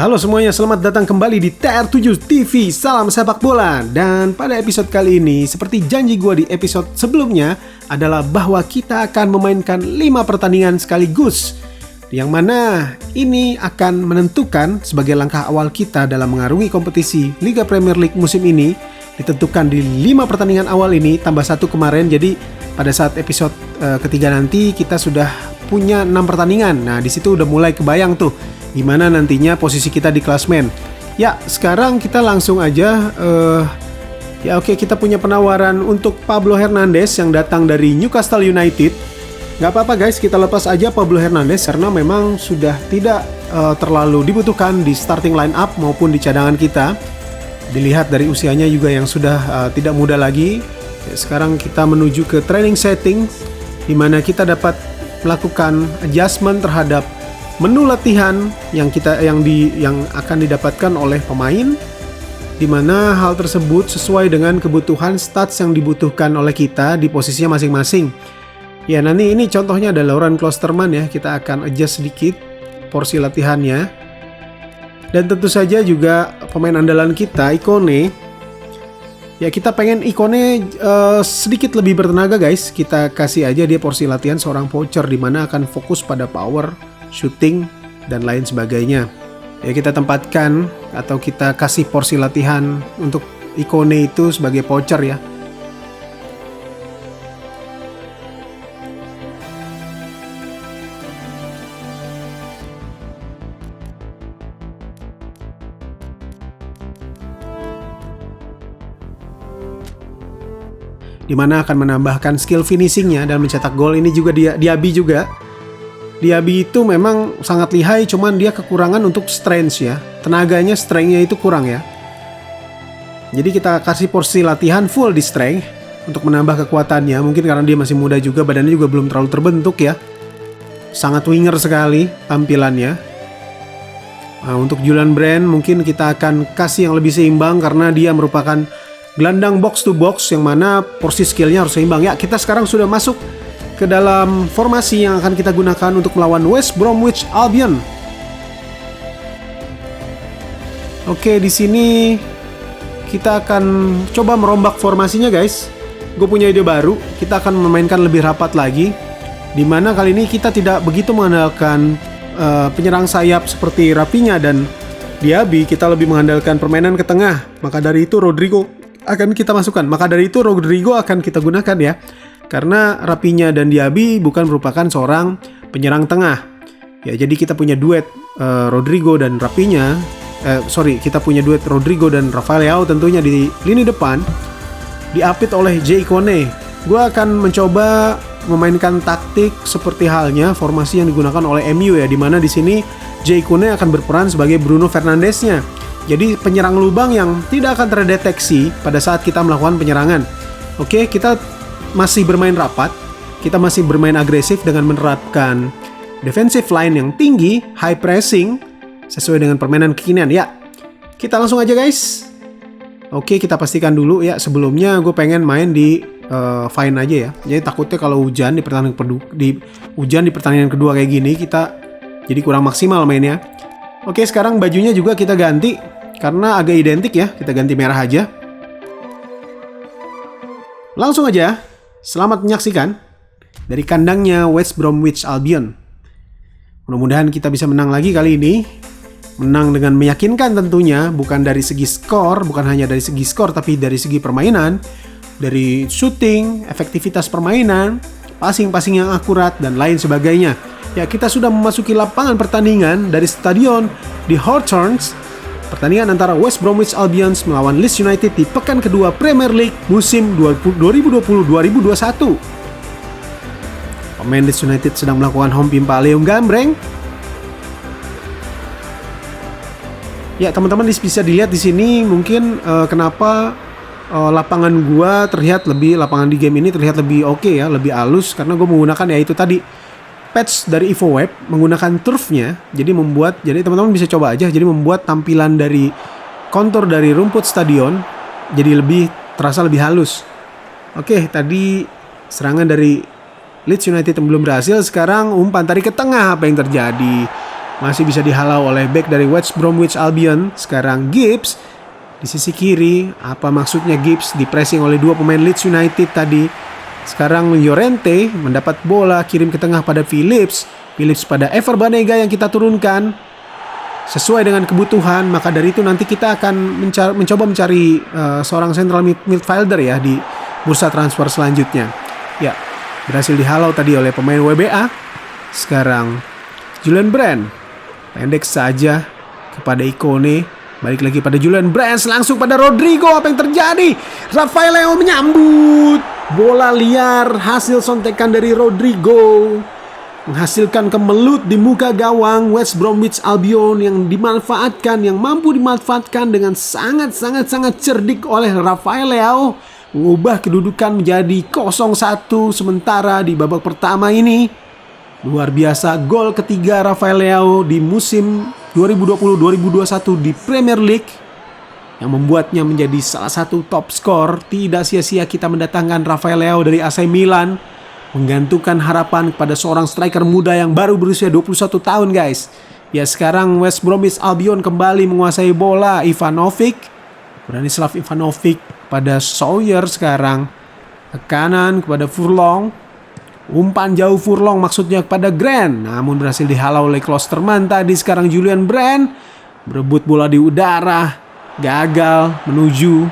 Ya halo semuanya, selamat datang kembali di TR7 TV, salam sepak bola. Dan pada episode kali ini, seperti janji gue di episode sebelumnya, adalah bahwa kita akan memainkan 5 pertandingan sekaligus, yang mana ini akan menentukan sebagai langkah awal kita dalam mengarungi kompetisi Liga Premier League musim ini. Ditentukan di 5 pertandingan awal ini tambah 1 kemarin. Jadi pada saat episode ketiga nanti kita sudah punya 6 pertandingan. Nah di situ udah mulai kebayang tuh gimana nantinya posisi kita di klasmen. Ya sekarang kita langsung aja kita punya penawaran untuk Pablo Hernandez yang datang dari Newcastle United. Gak apa-apa guys, kita lepas aja Pablo Hernandez karena memang sudah tidak terlalu dibutuhkan di starting line up maupun di cadangan kita. Dilihat dari usianya juga yang sudah tidak muda lagi. Sekarang kita menuju ke training setting, di mana kita dapat melakukan adjustment terhadap menu latihan yang akan didapatkan oleh pemain, di mana hal tersebut sesuai dengan kebutuhan stats yang dibutuhkan oleh kita di posisinya masing-masing. Ya nanti ini contohnya ada Laurent Klosterman ya, kita akan adjust sedikit porsi latihannya. Dan tentu saja juga pemain andalan kita, Ikone. Ya kita pengen Ikone sedikit lebih bertenaga guys. Kita kasih aja dia porsi latihan seorang poacher, di mana akan fokus pada power, shooting, dan lain sebagainya. Ya kita tempatkan atau kita kasih porsi latihan untuk Ikone itu sebagai poacher ya. Dimana akan menambahkan skill finishingnya dan mencetak gol. Ini juga Diaby juga. Diaby itu memang sangat lihai, cuman dia kekurangan untuk strength ya. Tenaganya, strength-nya itu kurang ya. Jadi kita kasih porsi latihan full di strength untuk menambah kekuatannya. Mungkin karena dia masih muda juga, badannya juga belum terlalu terbentuk ya. Sangat winger sekali tampilannya. Nah, untuk Julian Brand mungkin kita akan kasih yang lebih seimbang karena dia merupakan gelandang box to box, yang mana porsi skillnya harus seimbang. Ya kita sekarang sudah masuk ke dalam formasi yang akan kita gunakan untuk melawan West Bromwich Albion. Oke, di sini kita akan coba merombak formasinya guys. Gue punya ide baru. Kita akan memainkan lebih rapat lagi, dimana kali ini kita tidak begitu mengandalkan penyerang sayap seperti Raphinha dan Diaby. Kita lebih mengandalkan permainan ke tengah. Maka dari itu Rodrigo akan kita gunakan ya. Karena Raphinha dan Diaby bukan merupakan seorang penyerang tengah. Ya, jadi kita punya duet Rodrigo dan Raphinha. Kita punya duet Rodrigo dan Rafael Leao tentunya di lini depan. Diapit oleh Jay Ikone. Gue akan mencoba memainkan taktik seperti halnya formasi yang digunakan oleh MU ya, dimana di sini Jay Ikone akan berperan sebagai Bruno Fernandesnya. Jadi penyerang lubang yang tidak akan terdeteksi pada saat kita melakukan penyerangan. Oke, kita masih bermain rapat, kita masih bermain agresif dengan menerapkan defensive line yang tinggi, high pressing, sesuai dengan permainan kekinian. Ya, kita langsung aja guys. Oke, kita pastikan dulu ya, sebelumnya gue pengen main di fine aja ya. Jadi takutnya kalau hujan di pertandingan kedua kayak gini, kita jadi kurang maksimal mainnya. Oke, sekarang bajunya juga kita ganti karena agak identik ya, kita ganti merah aja. Langsung aja, selamat menyaksikan dari kandangnya West Bromwich Albion. Mudah-mudahan kita bisa menang lagi kali ini. Menang dengan meyakinkan tentunya, bukan hanya dari segi skor, tapi dari segi permainan, dari shooting, efektivitas permainan, passing yang akurat, dan lain sebagainya. Ya, kita sudah memasuki lapangan pertandingan dari stadion di Hawthorns. Pertandingan antara West Bromwich Albion melawan Leeds United di pekan kedua Premier League musim 2020-2021. Pemain Leeds United sedang melakukan home pimpaleum gambreng. Ya, teman-teman bisa dilihat di sini mungkin kenapa lapangan lapangan di game ini terlihat lebih oke ya, lebih halus karena gue menggunakan ya itu tadi patch dari EvoWeb menggunakan turfnya. Jadi teman-teman bisa coba aja, jadi membuat tampilan dari kontur dari rumput stadion jadi terasa lebih halus. Oke, tadi serangan dari Leeds United yang belum berhasil. Sekarang umpan tarik ke tengah, apa yang terjadi? masih bisa dihalau oleh back dari West Bromwich Albion. Sekarang Gibbs di sisi kiri. Apa maksudnya Gibbs? Di pressing oleh dua pemain Leeds United tadi. Sekarang Llorente mendapat bola, kirim ke tengah pada Phillips. Phillips pada Ever Banega yang kita turunkan sesuai dengan kebutuhan. Maka dari itu nanti kita akan mencoba mencari seorang central midfielder ya di bursa transfer selanjutnya. Ya, berhasil dihalau tadi oleh pemain WBA. Sekarang Julian Brand pendek saja kepada Ikone. Balik lagi pada Julian Brands, langsung pada Rodrigo. Apa yang terjadi? Rafael Leao menyambut bola liar, hasil sontekan dari Rodrigo menghasilkan kemelut di muka gawang West Bromwich Albion yang mampu dimanfaatkan dengan sangat cerdik oleh Rafael Leao, mengubah kedudukan menjadi 0-1 sementara di babak pertama ini. Luar biasa, gol ketiga Rafael Leao di musim 2020-2021 di Premier League yang membuatnya menjadi salah satu top skor. Tidak sia-sia kita mendatangkan Rafael Leao dari AC Milan, menggantungkan harapan kepada seorang striker muda yang baru berusia 21 tahun guys. Ya, sekarang West Bromwich Albion kembali menguasai bola. Branislav Ivanovic pada Sawyer sekarang ke kanan kepada Furlong. Umpan jauh Furlong maksudnya kepada Grant, namun berhasil dihalau oleh Klosterman tadi. Sekarang Julian Brand berebut bola di udara, gagal menuju.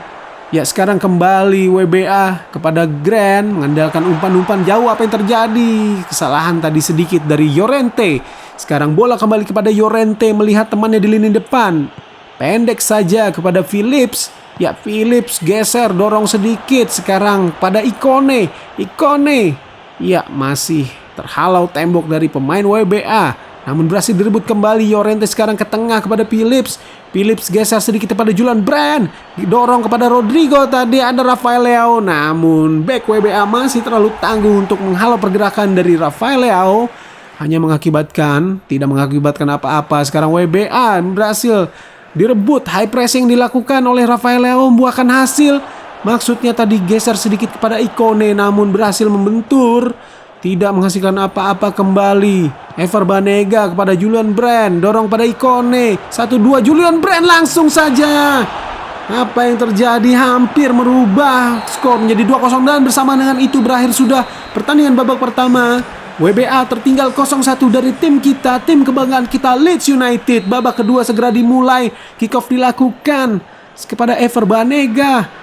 Ya, sekarang kembali WBA kepada Grant mengandalkan umpan-umpan jauh. Apa yang terjadi? Kesalahan tadi sedikit dari Llorente. Sekarang bola kembali kepada Llorente, melihat temannya di lini depan. Pendek saja kepada Phillips. Ya, Phillips geser, dorong sedikit. Sekarang pada Ikone. Ya, masih terhalau tembok dari pemain WBA. Namun berhasil direbut kembali. Llorente sekarang ke tengah kepada Phillips. Phillips geser sedikit kepada Julian Brand. Didorong kepada Rodrigo. Tadi ada Rafael Leao. Namun back WBA masih terlalu tangguh untuk menghalau pergerakan dari Rafael Leao. Tidak mengakibatkan apa-apa. Sekarang WBA berhasil direbut. High pressing dilakukan oleh Rafael Leao membuahkan hasil. Maksudnya tadi geser sedikit kepada Ikone, namun berhasil membentur. Tidak menghasilkan apa-apa kembali. Ever Banega kepada Julian Brand. Dorong pada Ikone. 1-2 Julian Brand langsung saja. Apa yang terjadi? Hampir merubah skor menjadi 2-0 dan bersama dengan itu berakhir sudah pertandingan babak pertama. WBA tertinggal 0-1 dari tim kita, tim kebanggaan kita Leeds United. Babak kedua segera dimulai. Kick off dilakukan kepada Ever Banega.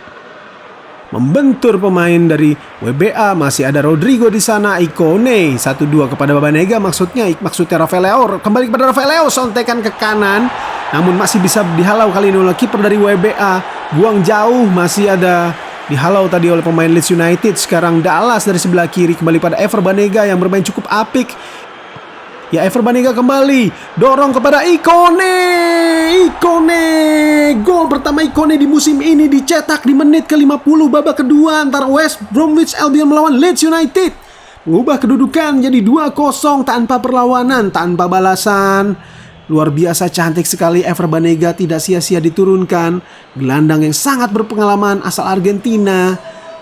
Membentur pemain dari WBA, masih ada Rodrigo di sana. Ikone 1-2 kepada Banega, maksudnya Rafael Leao. Kembali kepada Rafael Leao, sontekan ke kanan, namun masih bisa dihalau kali ini oleh kiper dari WBA. Buang jauh, masih ada dihalau tadi oleh pemain Leeds United. Sekarang Dallas dari sebelah kiri kembali pada Ever Banega yang bermain cukup apik. Ya, Ever Banega kembali, dorong kepada Ikone. Gol pertama Ikone di musim ini dicetak di menit ke-50 babak kedua antara West Bromwich Albion melawan Leeds United. Mengubah kedudukan jadi 2-0 tanpa perlawanan, tanpa balasan. Luar biasa cantik sekali Ever Banega, tidak sia-sia diturunkan. Gelandang yang sangat berpengalaman asal Argentina.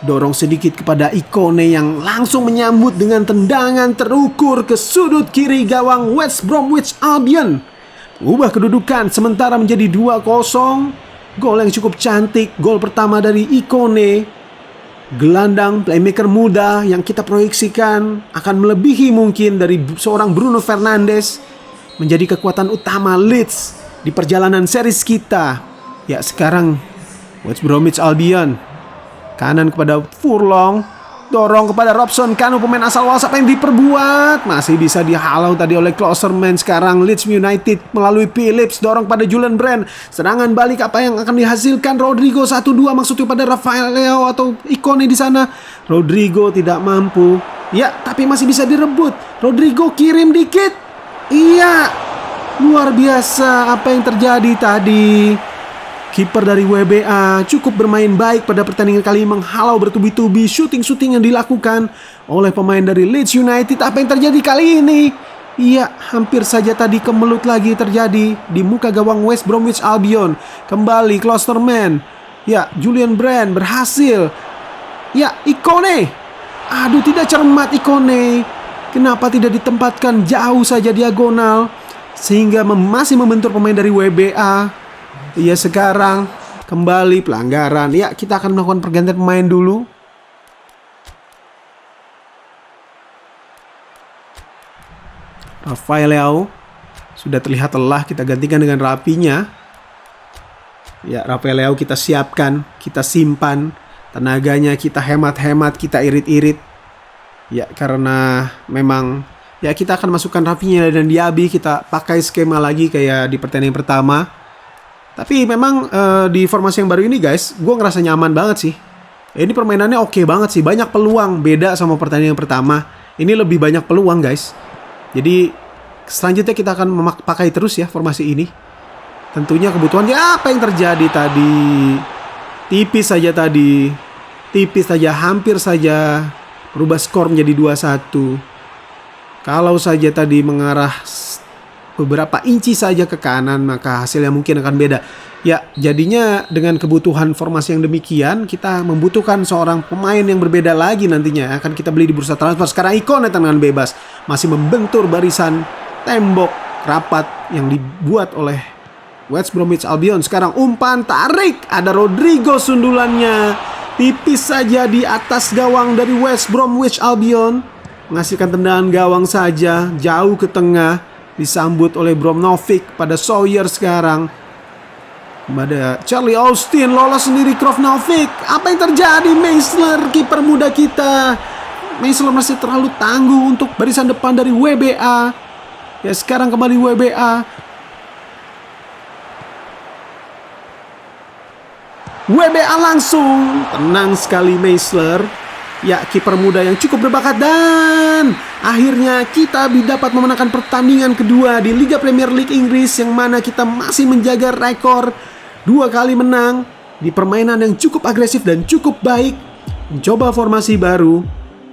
Dorong sedikit kepada Ikone yang langsung menyambut dengan tendangan terukur ke sudut kiri gawang West Bromwich Albion. Mengubah kedudukan sementara menjadi 2-0. Gol yang cukup cantik, gol pertama dari Ikone. Gelandang playmaker muda yang kita proyeksikan akan melebihi mungkin dari seorang Bruno Fernandes, menjadi kekuatan utama Leeds di perjalanan series kita. Ya, sekarang West Bromwich Albion kanan kepada Furlong, dorong kepada Robson Kanu, pemain asal Wales. Apa yang diperbuat? Masih bisa dihalau tadi oleh Klosterman. Sekarang Leeds United melalui Phillips, dorong pada Julian Brand. Serangan balik apa yang akan dihasilkan? Rodrigo 1-2 maksudnya pada Rafael Leao atau Ikone di sana. Rodrigo tidak mampu. Ya, tapi masih bisa direbut. Rodrigo kirim dikit. Iya, luar biasa apa yang terjadi tadi. Kiper dari WBA cukup bermain baik pada pertandingan kali ini, menghalau bertubi-tubi shooting-shooting yang dilakukan oleh pemain dari Leeds United. Apa yang terjadi kali ini? Iya, hampir saja tadi kemelut lagi terjadi di muka gawang West Bromwich Albion. Kembali Klosterman. Ya, Julian Brand berhasil. Ya, Ikone. Aduh, tidak cermat Ikone. Kenapa tidak ditempatkan jauh saja diagonal? sehingga masih membentur pemain dari WBA. Ya sekarang kembali pelanggaran. Ya, kita akan melakukan pergantian pemain dulu. Rafael Leao sudah terlihat lelah, kita gantikan dengan rapinya. Ya, Rafael Leao kita siapkan, kita simpan tenaganya, kita hemat-hemat, kita irit-irit. Ya, karena memang ya kita akan masukkan Rafinha dan Diaby, kita pakai skema lagi kayak di pertandingan pertama. Tapi memang di formasi yang baru ini guys, gue ngerasa nyaman banget sih. Ini permainannya oke banget sih, banyak peluang, beda sama pertandingan pertama. Ini lebih banyak peluang guys. Jadi selanjutnya kita akan pakai terus ya formasi ini. Tentunya kebutuhannya apa yang terjadi tadi. Tipis saja tadi. Tipis saja, hampir saja berubah skor menjadi 2-1. Kalau saja tadi mengarah beberapa inci saja ke kanan, maka hasilnya mungkin akan beda. Ya, jadinya dengan kebutuhan formasi yang demikian, kita membutuhkan seorang pemain yang berbeda lagi nantinya. Akan kita beli di bursa transfer. Sekarang Icone tendangan bebas masih membentur barisan tembok rapat yang dibuat oleh West Bromwich Albion. Sekarang umpan tarik, ada Rodrigo sundulannya. Tipis saja di atas gawang dari West Bromwich Albion. Menghasilkan tendangan gawang saja, jauh ke tengah. Disambut oleh Bromnovic pada Sawyer sekarang. Pada Charlie Austin, lolos sendiri Krofnovic. Apa yang terjadi? Meisler, kiper muda kita. Meisler masih terlalu tangguh untuk barisan depan dari WBA. Ya, sekarang kembali WBA. WBA langsung. Tenang sekali Meisler. Ya, kiper muda yang cukup berbakat. Dan akhirnya kita dapat memenangkan pertandingan kedua di Liga Premier League Inggris, yang mana kita masih menjaga rekor 2 kali menang di permainan yang cukup agresif dan cukup baik. Mencoba formasi baru.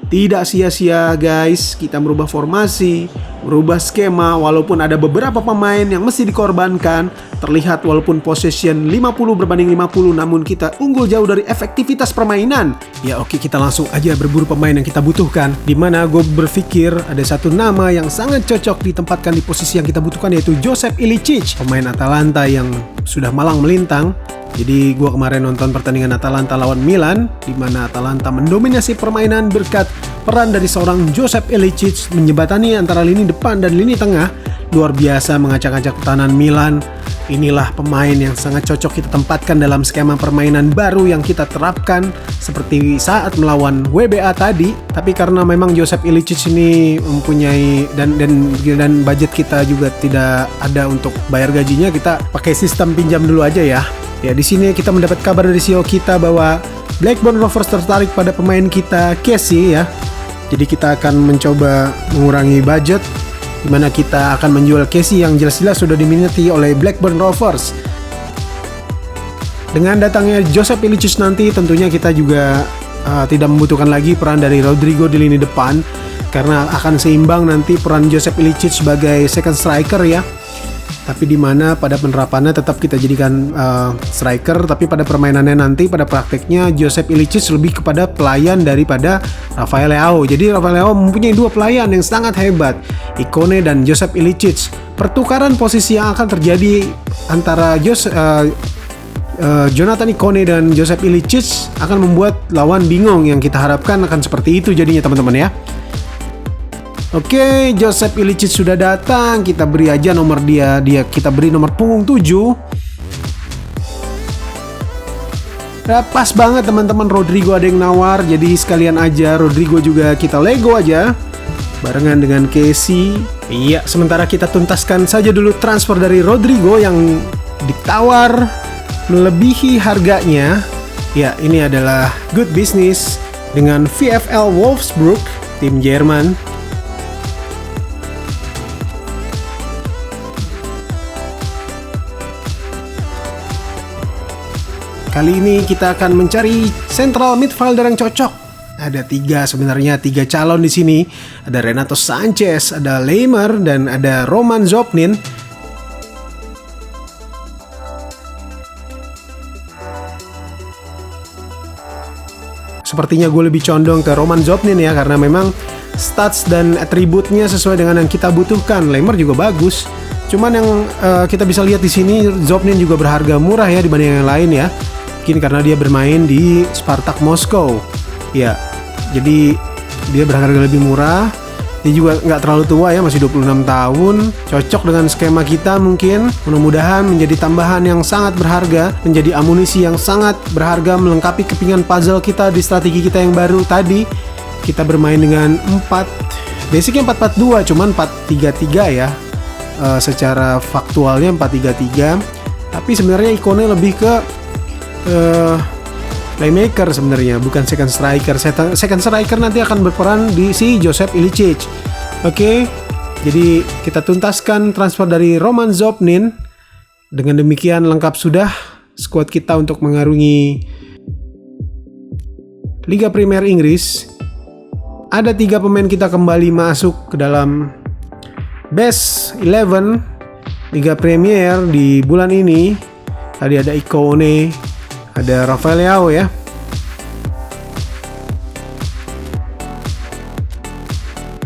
Tidak sia-sia guys, kita merubah formasi, merubah skema, walaupun ada beberapa pemain yang mesti dikorbankan. Terlihat walaupun possession 50 berbanding 50, namun kita unggul jauh dari efektivitas permainan. Ya oke, kita langsung aja berburu pemain yang kita butuhkan. Dimana gue berpikir ada satu nama yang sangat cocok ditempatkan di posisi yang kita butuhkan, yaitu Joseph Ilicic, pemain Atalanta yang sudah malang melintang. Jadi gue kemarin nonton pertandingan Atalanta lawan Milan, di mana Atalanta mendominasi permainan berkat peran dari seorang Joseph Ilicic menjembatani antara lini depan dan lini tengah. Luar biasa mengacak-acak pertahanan Milan. Inilah pemain yang sangat cocok kita tempatkan dalam skema permainan baru yang kita terapkan seperti saat melawan WBA tadi. Tapi karena memang Joseph Ilicic ini mempunyai dan budget kita juga tidak ada untuk bayar gajinya, kita pakai sistem pinjam dulu aja ya. Ya, di sini kita mendapat kabar dari CEO kita bahwa Blackburn Rovers tertarik pada pemain kita Casey ya. Jadi kita akan mencoba mengurangi budget, di mana kita akan menjual Casey yang jelas-jelas sudah diminati oleh Blackburn Rovers. Dengan datangnya Joseph Ilicic nanti tentunya kita juga tidak membutuhkan lagi peran dari Rodrigo di lini depan, karena akan seimbang nanti peran Joseph Ilicic sebagai second striker ya. Tapi di mana pada penerapannya tetap kita jadikan striker, tapi pada permainannya nanti pada prakteknya Joseph Ilicic lebih kepada pelayan daripada Rafael Leao. Jadi Rafael Leao mempunyai 2 pelayan yang sangat hebat, Icone dan Joseph Ilicic. Pertukaran posisi yang akan terjadi antara Jonathan Icone dan Joseph Ilicic akan membuat lawan bingung, yang kita harapkan akan seperti itu jadinya teman-teman ya. Oke, Joseph Ilicic sudah datang. Kita beri aja nomor dia kita beri nomor punggung 7. Nah, pas banget teman-teman, Rodrigo ada yang nawar, jadi sekalian aja Rodrigo juga kita lego aja barengan dengan Casey. Iya, sementara kita tuntaskan saja dulu transfer dari Rodrigo yang ditawar melebihi harganya. Ya, ini adalah good business dengan VfL Wolfsburg, tim Jerman. Kali ini kita akan mencari central midfielder yang cocok. Ada 3 calon di sini. Ada Renato Sanchez, ada Lemar, dan ada Roman Zopnin. Sepertinya gue lebih condong ke Roman Zopnin ya, karena memang stats dan atributnya sesuai dengan yang kita butuhkan. Lemar juga bagus. Cuman yang kita bisa lihat di sini, Zobnin juga berharga murah ya dibanding yang lain ya. Mungkin karena dia bermain di Spartak Moskow. Ya, jadi dia berharga lebih murah. Dia juga nggak terlalu tua ya, masih 26 tahun. Cocok dengan skema kita mungkin. Mudah-mudahan menjadi tambahan yang sangat berharga, menjadi amunisi yang sangat berharga melengkapi kepingan puzzle kita di strategi kita yang baru tadi. Kita bermain dengan basicnya 4-4-2, cuman 4-3-3 ya. Secara faktualnya 4-3-3. Tapi sebenarnya ikonnya lebih ke playmaker sebenarnya, bukan second striker. Second striker nanti akan berperan di si Joseph Ilicic. Oke, jadi kita tuntaskan transfer dari Roman Zobnin. Dengan demikian lengkap sudah skuad kita untuk mengarungi Liga Premier Inggris. Ada 3 pemain kita kembali masuk ke dalam Best 11 Liga Premier di bulan ini. Tadi ada Ikone, ada Rafael Leao ya.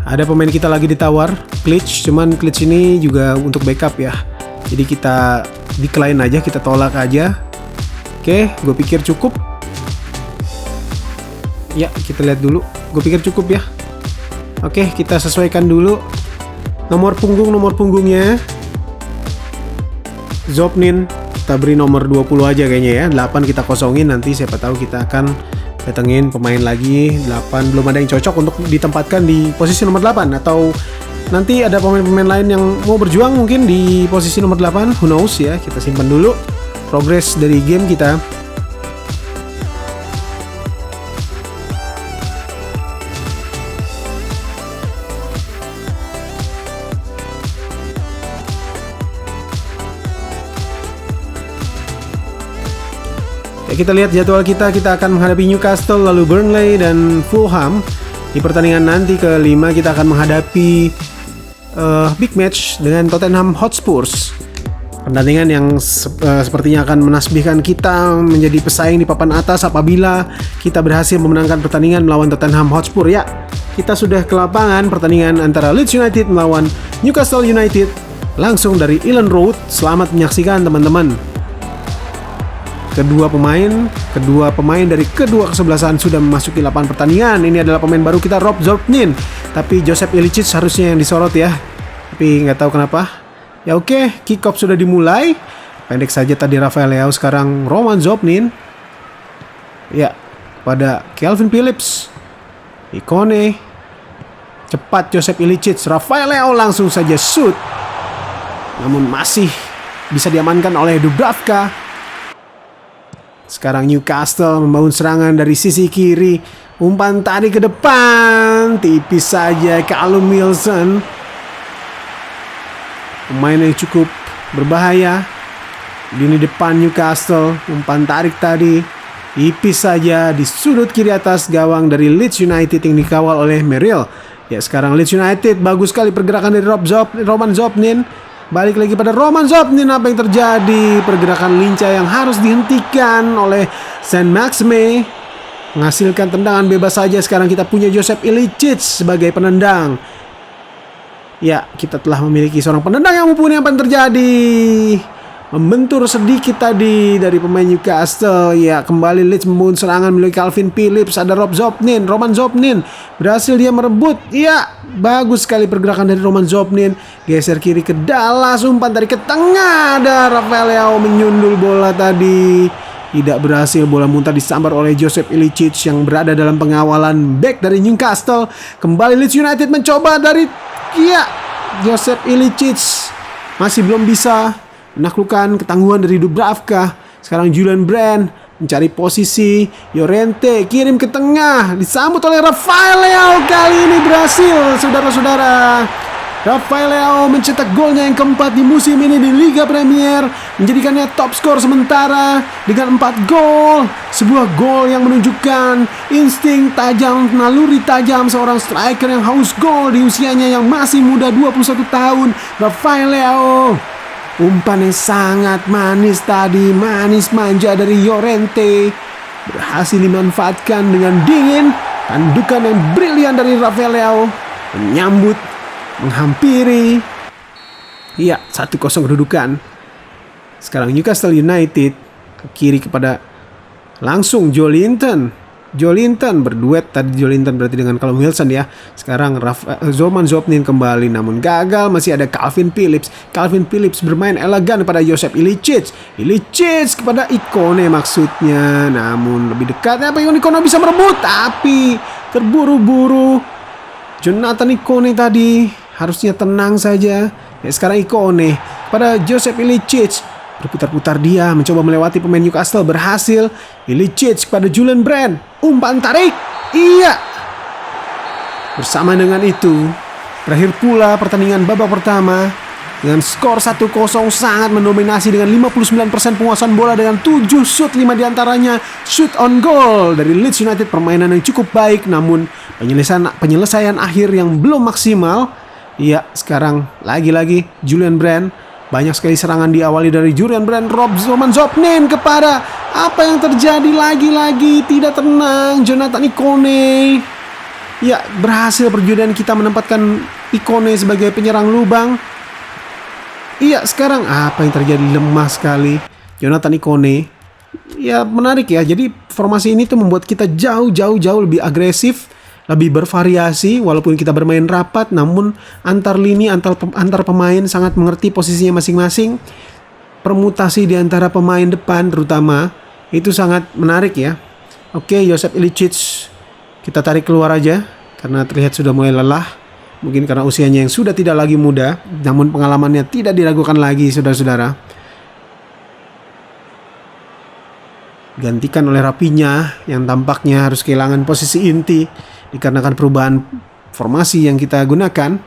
Ada pemain kita lagi ditawar, Klitsch, cuman Klitsch ini juga untuk backup ya. Jadi kita decline aja, kita tolak aja. Oke, gue pikir cukup. Ya, kita lihat dulu. Gue pikir cukup ya. Oke, kita sesuaikan dulu nomor punggungnya. Zobnin kita beri nomor 20 aja kayaknya ya. 8 kita kosongin, nanti siapa tahu kita akan datengin pemain lagi. 8 belum ada yang cocok untuk ditempatkan di posisi nomor 8, atau nanti ada pemain-pemain lain yang mau berjuang mungkin di posisi nomor 8, who knows ya. Kita simpan dulu progres dari game kita. Kita lihat jadwal kita akan menghadapi Newcastle, lalu Burnley dan Fulham. Di pertandingan nanti ke-5 kita akan menghadapi big match dengan Tottenham Hotspur. Pertandingan yang sepertinya akan menasbihkan kita menjadi pesaing di papan atas apabila kita berhasil memenangkan pertandingan melawan Tottenham Hotspur ya. Kita sudah ke lapangan pertandingan antara Leeds United melawan Newcastle United langsung dari Elland Road. Selamat menyaksikan teman-teman. Kedua pemain dari kedua kesebelasan sudah memasuki lapangan pertandingan. Ini adalah pemain baru kita, Rob Zobnin. Tapi Joseph Ilicic harusnya yang disorot ya. Tapi nggak tahu kenapa. Ya oke, kick off sudah dimulai. Pendek saja tadi Rafael Leao, sekarang Roman Zobnin. Ya, pada Calvin Phillips. Ikone. Cepat Joseph Ilicic. Rafael Leao langsung saja shoot. Namun masih bisa diamankan oleh Dubravka. Sekarang Newcastle membangun serangan dari sisi kiri. Umpan tadi ke depan, tipis saja Callum Wilson. Pemain yang cukup berbahaya. Lini depan Newcastle, umpan tarik tadi tipis saja di sudut kiri atas gawang dari Leeds United yang dikawal oleh Merrill. Ya, sekarang Leeds United bagus sekali pergerakan dari Roman Zobnin. Balik lagi pada Roman Zobnin, apa yang terjadi? Pergerakan lincah yang harus dihentikan oleh Saint-Maximin. Menghasilkan tendangan bebas saja. Sekarang kita punya Joseph Ilicic sebagai penendang. Ya, kita telah memiliki seorang penendang yang mumpuni. Apa yang terjadi? Membentur sedikit tadi dari pemain Newcastle. Ya, kembali Leeds membangun serangan melalui Calvin Phillips. Ada Roman Zobnin. Berhasil dia merebut. Ya, bagus sekali pergerakan dari Roman Zobnin. Geser kiri ke Dallas. Umpan tadi ke tengah. Ada Rafael Leao menyundul bola tadi. Tidak berhasil, bola muntah disambar oleh Joseph Ilicic yang berada dalam pengawalan back dari Newcastle. Kembali Leeds United mencoba dari Joseph Ilicic. Masih belum bisa menaklukkan ketangguhan dari Dubravka. Sekarang Julian Brand mencari posisi. Llorente kirim ke tengah, disambut oleh Rafael Leao. Kali ini berhasil, saudara-saudara. Rafael Leao mencetak golnya yang keempat di musim ini di Liga Premier, menjadikannya top skor sementara dengan 4 gol. Sebuah gol yang menunjukkan insting tajam, naluri tajam seorang striker yang haus gol di usianya yang masih muda, 21 tahun. Rafael Leao. Umpan yang sangat manis tadi, manis manja dari Llorente, berhasil dimanfaatkan dengan dingin. Tandukan yang brilian dari Rafael Leao, menyambut, menghampiri. Iya, 1-0 kedudukan. Sekarang Newcastle United ke kiri kepada langsung Joelinton. Joelinton berduet tadi, Joelinton berarti dengan Callum Wilson ya. Sekarang Zoran Zopnin kembali namun gagal. Masih ada Calvin Phillips. Calvin Phillips bermain elegan pada Josep Ilicic. Ilicic kepada Ikone maksudnya. Namun lebih dekat apa yang Ikone bisa merebut tapi terburu-buru. Jonathan Ikone tadi harusnya tenang saja. Ya, sekarang Ikone pada Josep Ilicic. Berputar-putar dia mencoba melewati pemain Newcastle, berhasil. Ilicic kepada Julian Brand, umpan tarik, iya. Bersama dengan itu berakhir pula pertandingan babak pertama dengan skor 1-0, sangat mendominasi dengan 59% penguasaan bola dengan 7 shoot, 5 diantaranya shoot on goal dari Leeds United. Permainan yang cukup baik namun penyelesaian akhir yang belum maksimal. Iya, sekarang lagi-lagi Julian Brand. Banyak sekali serangan diawali dari Julian Brand. Zoran Zopnin kepada apa yang terjadi lagi-lagi tidak tenang Jonathan Ikone. Ya, berhasil perjudian kita menempatkan Ikone sebagai penyerang lubang. Iya, sekarang apa yang terjadi, lemah sekali Jonathan Ikone. Ya, menarik ya. Jadi formasi ini tuh membuat kita jauh lebih agresif, lebih bervariasi. Walaupun kita bermain rapat, namun antar lini, antar pemain sangat mengerti posisinya masing-masing. Permutasi di antara pemain depan terutama itu sangat menarik ya. Oke, Josep Ilicic kita tarik keluar aja karena terlihat sudah mulai lelah. Mungkin karena usianya yang sudah tidak lagi muda, namun pengalamannya tidak diragukan lagi, saudara-saudara. Gantikan oleh Raphinha yang tampaknya harus kehilangan posisi inti dikarenakan perubahan formasi yang kita gunakan.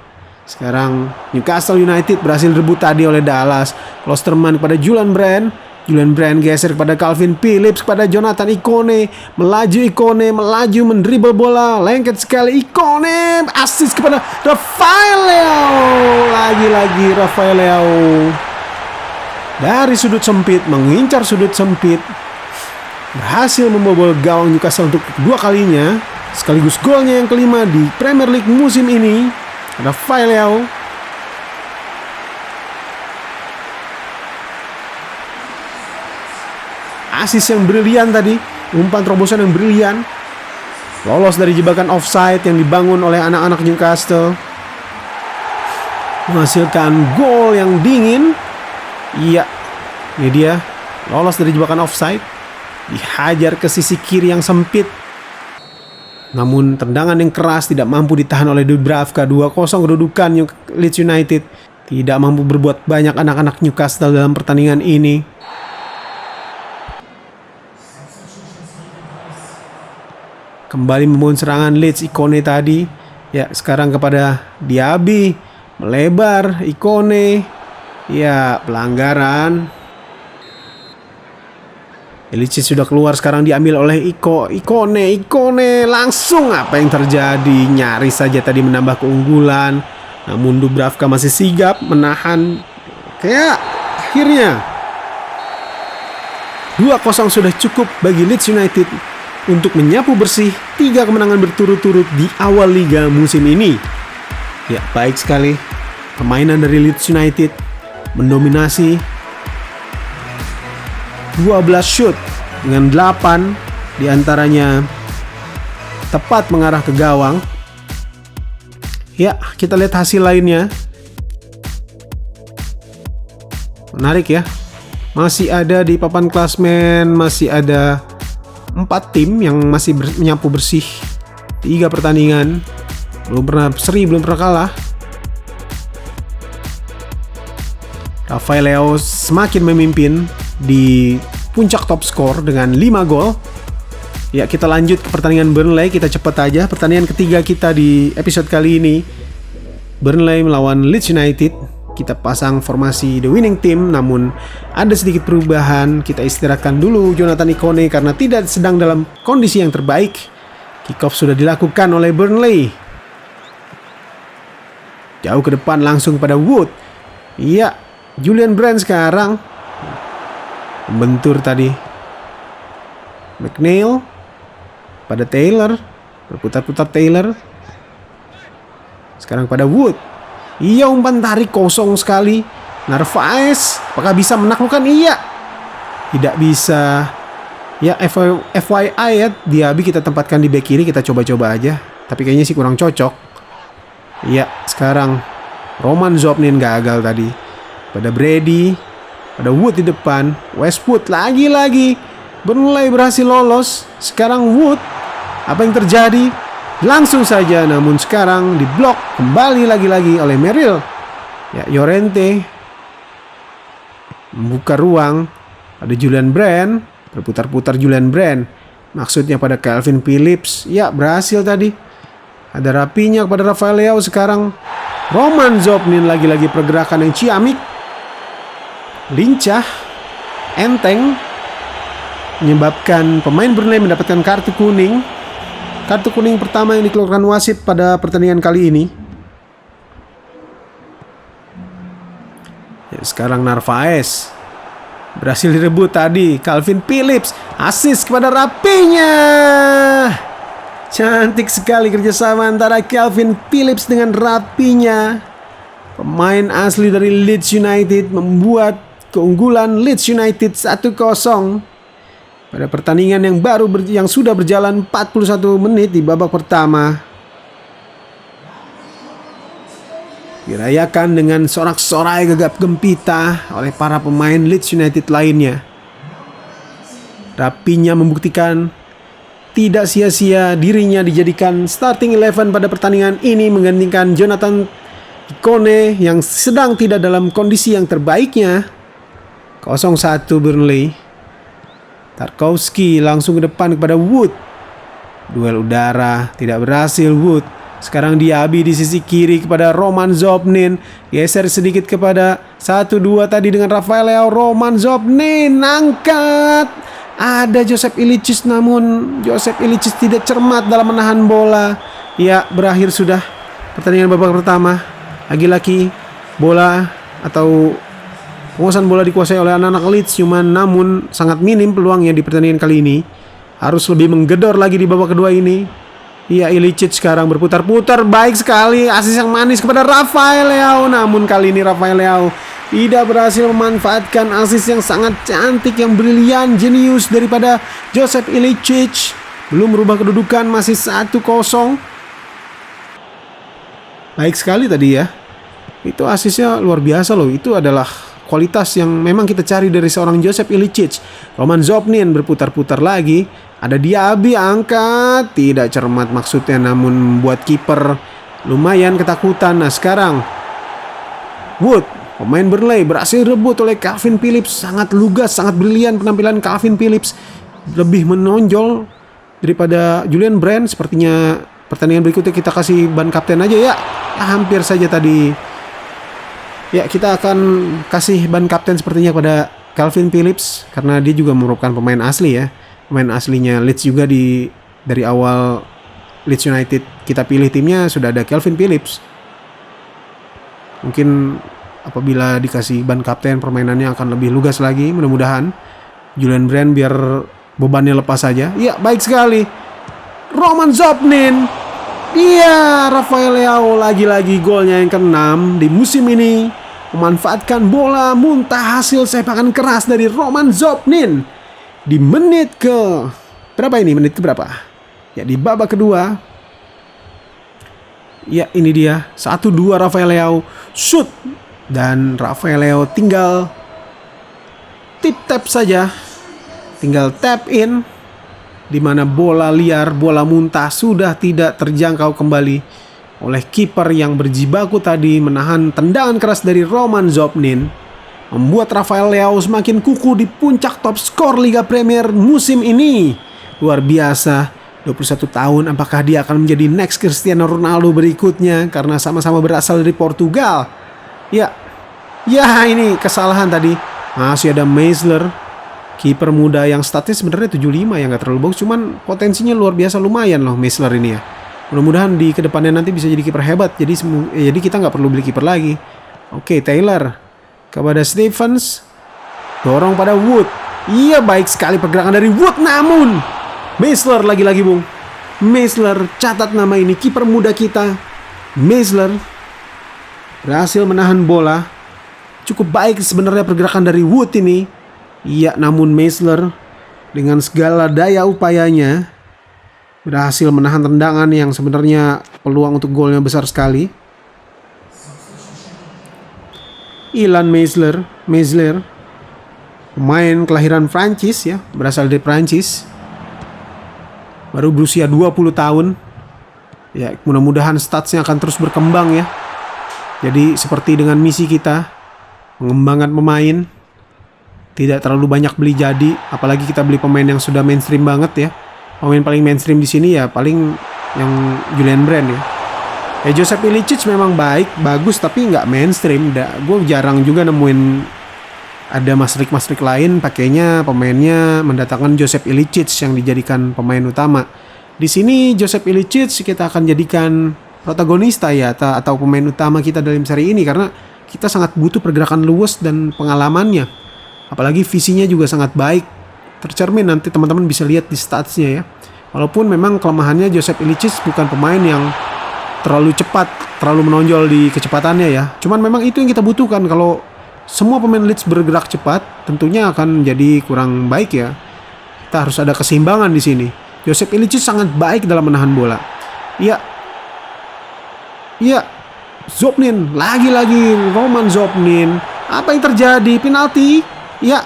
Sekarang Newcastle United berhasil rebut tadi oleh Dallas. Klosterman kepada Julian Brand. Julian Brand geser kepada Calvin Phillips, kepada Jonathan Ikone. Melaju Ikone, melaju mendribble bola. Lengket sekali Ikone. Assist kepada Rafael Leao. Lagi-lagi Rafael Leao. Dari sudut sempit, mengincar sudut sempit. Berhasil membobol gawang Newcastle untuk kedua kalinya. Sekaligus golnya yang kelima di Premier League musim ini. Rafael Leao. Assist yang brilian tadi. Umpan terobosan yang brilian. Lolos dari jebakan offside yang dibangun oleh anak-anak Newcastle. Menghasilkan gol yang dingin. Iya, ini dia. Lolos dari jebakan offside. Dihajar ke sisi kiri yang sempit. Namun tendangan yang keras tidak mampu ditahan oleh Dubravka. 2-0 kedudukan Leeds United. Tidak mampu berbuat banyak anak-anak Newcastle dalam pertandingan ini. Kembali membangun serangan Leeds, Ikone tadi. Ya, sekarang kepada Diaby. Melebar Ikone. Ya, pelanggaran. Ilicic sudah keluar, sekarang diambil oleh Ikone langsung. Apa yang terjadi? Nyaris saja tadi menambah keunggulan, namun Dubravka masih sigap menahan. Kayak akhirnya 2-0 sudah cukup bagi Leeds United untuk menyapu bersih 3 kemenangan berturut-turut di awal liga musim ini. Ya, baik sekali permainan dari Leeds United, mendominasi 12 shoot dengan 8 diantaranya tepat mengarah ke gawang. Ya, kita lihat hasil lainnya. Menarik ya. Masih ada di papan klasmen, masih ada 4 tim yang masih menyapu bersih 3 pertandingan. Belum pernah seri, belum pernah kalah. Rafael Leao semakin memimpin di puncak top skor dengan 5 gol. Ya, kita lanjut ke pertandingan Burnley. Kita cepat aja. Pertandingan ketiga kita di episode kali ini, Burnley melawan Leeds United. Kita pasang formasi the winning team, namun ada sedikit perubahan. Kita istirahatkan dulu Jonathan Ikone karena tidak sedang dalam kondisi yang terbaik. Kick off sudah dilakukan oleh Burnley. Jauh ke depan langsung pada Wood. Iya, Julian Brand sekarang membentur tadi. McNeil pada Taylor. Berputar-putar Taylor. Sekarang pada Wood. Iya, umpan tarik kosong sekali. Narvaez, apakah bisa menaklukkan? Iya. Tidak bisa. Ya FYI ya, Diaby kita tempatkan di back kiri, kita coba-coba aja. Tapi kayaknya sih kurang cocok. Ya, sekarang Roman Zobnin gagal tadi. Pada Brady, pada Wood di depan. Westwood lagi-lagi. Burnley berhasil lolos. Sekarang Wood, apa yang terjadi? Langsung saja, namun sekarang diblok kembali lagi-lagi oleh Merrill. Ya, Llorente membuka ruang. Ada Julian Brand, berputar-putar Julian Brand. Maksudnya pada Calvin Phillips. Ya, berhasil tadi. Ada Rapinya kepada Rafael Leao. Sekarang Roman Zobnin, lagi-lagi pergerakan yang ciamik, lincah, enteng, menyebabkan pemain Burnley mendapatkan kartu kuning. Kartu kuning pertama yang dikeluarkan wasit pada pertandingan kali ini. Ya, sekarang Narvaez berhasil direbut tadi. Calvin Phillips, assist kepada Rapinya. Cantik sekali kerjasama antara Calvin Phillips dengan Rapinya. Pemain asli dari Leeds United membuat keunggulan Leeds United 1-0 pada pertandingan yang sudah berjalan 41 menit di babak pertama. Dirayakan dengan sorak-sorai gegap gempita oleh para pemain Leeds United lainnya. Rapinya membuktikan tidak sia-sia dirinya dijadikan starting 11 pada pertandingan ini, menggantikan Jonathan Ikone yang sedang tidak dalam kondisi yang terbaiknya. 0-1 Burnley. Tarkowski langsung ke depan kepada Wood. Duel udara tidak berhasil Wood. Sekarang Diaby di sisi kiri kepada Roman Zobnin. Geser sedikit kepada 1-2 tadi dengan Rafael Leao. Roman Zobnin angkat. Ada Joseph Ilicic, namun Joseph Ilicic tidak cermat dalam menahan bola. Ya, berakhir sudah pertandingan babak pertama. Lagi-lagi bola atau penguasaan bola dikuasai oleh anak-anak Leeds, namun sangat minim peluangnya di pertandingan kali ini. Harus lebih menggedor lagi di babak kedua ini. Iya, Ilicic sekarang berputar-putar, baik sekali, asis yang manis kepada Rafael Leao. Namun kali ini Rafael Leao tidak berhasil memanfaatkan asis yang sangat cantik, yang brilian, jenius daripada Joseph Ilicic. Belum merubah kedudukan, masih 1-0. Baik sekali tadi ya. Itu asisnya luar biasa loh. Itu adalah kualitas yang memang kita cari dari seorang Joseph Ilicic. Roman Zobnin berputar-putar lagi. Ada Diaby, angkat, tidak cermat maksudnya, namun membuat kiper lumayan ketakutan. Nah sekarang Wood, pemain Burnley, berhasil rebut oleh Calvin Phillips. Sangat lugas, sangat brilian penampilan Calvin Phillips. Lebih menonjol daripada Julian Brand. Sepertinya pertandingan berikutnya kita kasih ban kapten aja ya. Hampir saja tadi. Ya, kita akan kasih ban kapten sepertinya pada Calvin Phillips, karena dia juga merupakan pemain asli ya. Pemain aslinya Leeds juga, dari awal Leeds United kita pilih timnya sudah ada Calvin Phillips. Mungkin apabila dikasih ban kapten permainannya akan lebih lugas lagi, mudah-mudahan. Julian Brand biar bebannya lepas saja. Iya, baik sekali. Roman Zobnin. Iya, Rafael Leao lagi-lagi golnya yang ke-6 di musim ini. Memanfaatkan bola muntah hasil sepakan keras dari Roman Zobnin. Di menit ke berapa ini? Menit ke berapa? Ya, di babak kedua. Ya, ini dia 1-2 Rafael Leao shoot, dan Rafael Leao tinggal tip tap saja, tinggal tap in, di mana bola liar, bola muntah sudah tidak terjangkau kembali oleh kiper yang berjibaku tadi menahan tendangan keras dari Roman Zobnin. Membuat Rafael Leao semakin kukuh di puncak top skor Liga Premier musim ini. Luar biasa, 21 tahun, apakah dia akan menjadi next Cristiano Ronaldo berikutnya, karena sama-sama berasal dari Portugal. Ya, ini kesalahan tadi. Masih ada Meisler, kiper muda yang statnya sebenarnya 75 ya, nggak terlalu bagus, cuman potensinya luar biasa, lumayan loh Meisler ini ya. Mudah-mudahan di kedepannya nanti bisa jadi kiper hebat, jadi kita nggak perlu beli kiper lagi. Oke, Taylor kepada Stephens, dorong pada Wood. Iya, baik sekali pergerakan dari Wood, namun Meisler lagi-lagi Bung. Meisler, catat nama ini, kiper muda kita. Meisler berhasil menahan bola. Cukup baik sebenarnya pergerakan dari Wood ini. Iya, namun Meisler dengan segala daya upayanya berhasil menahan tendangan yang sebenarnya peluang untuk golnya besar sekali. Ilan Meisler, pemain kelahiran Prancis ya, berasal dari Prancis. Baru berusia 20 tahun. Ya, mudah-mudahan statsnya akan terus berkembang ya. Jadi seperti dengan misi kita, mengembangkan pemain, tidak terlalu banyak beli jadi, apalagi kita beli pemain yang sudah mainstream banget ya. Pemain paling mainstream di sini ya paling yang Julian Brand ya. Joseph Ilicic memang bagus tapi nggak mainstream. Gue jarang juga nemuin ada masrik lain pakainya pemainnya mendatangkan Joseph Ilicic yang dijadikan pemain utama. Di sini Joseph Ilicic kita akan jadikan protagonista ya atau pemain utama kita dalam seri ini karena kita sangat butuh pergerakan luwes dan pengalamannya. Apalagi visinya juga sangat baik. Tercermin nanti teman-teman bisa lihat di statsnya ya. Walaupun memang kelemahannya Joseph Ilicic bukan pemain yang terlalu cepat, terlalu menonjol di kecepatannya ya. Cuman memang itu yang kita butuhkan. Kalau semua pemain Leeds bergerak cepat, tentunya akan jadi kurang baik ya. Kita harus ada keseimbangan di sini. Joseph Ilicic sangat baik dalam menahan bola. Iya, Zobnin, lagi-lagi Roman Zobnin. Apa yang terjadi? Penalti? Ya,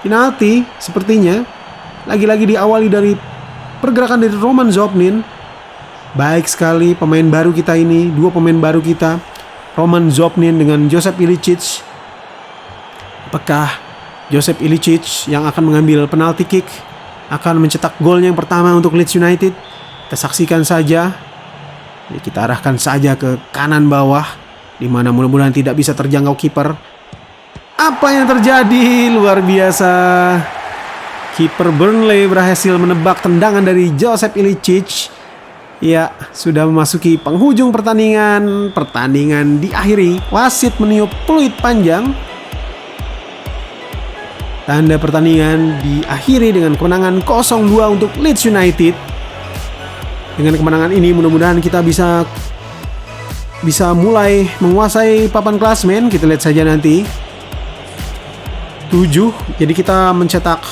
penalti sepertinya. Lagi-lagi diawali dari pergerakan dari Roman Zobnin. Baik sekali pemain baru kita ini, dua pemain baru kita, Roman Zobnin dengan Joseph Ilicic. Apakah Joseph Ilicic yang akan mengambil penalti kick, akan mencetak golnya yang pertama untuk Leeds United? Kita saksikan saja. Ya, kita arahkan saja ke kanan bawah, di mana mudah-mudahan tidak bisa terjangkau kiper. Apa yang terjadi? Luar biasa. Kiper Burnley berhasil menebak tendangan dari Joseph Ilicic. Ya, sudah memasuki penghujung pertandingan. Pertandingan diakhiri. Wasit meniup peluit panjang. Tanda pertandingan diakhiri dengan kemenangan 0-2 untuk Leeds United. Dengan kemenangan ini mudah-mudahan kita bisa mulai menguasai papan klasmen. Kita lihat saja nanti. 7. Jadi kita mencetak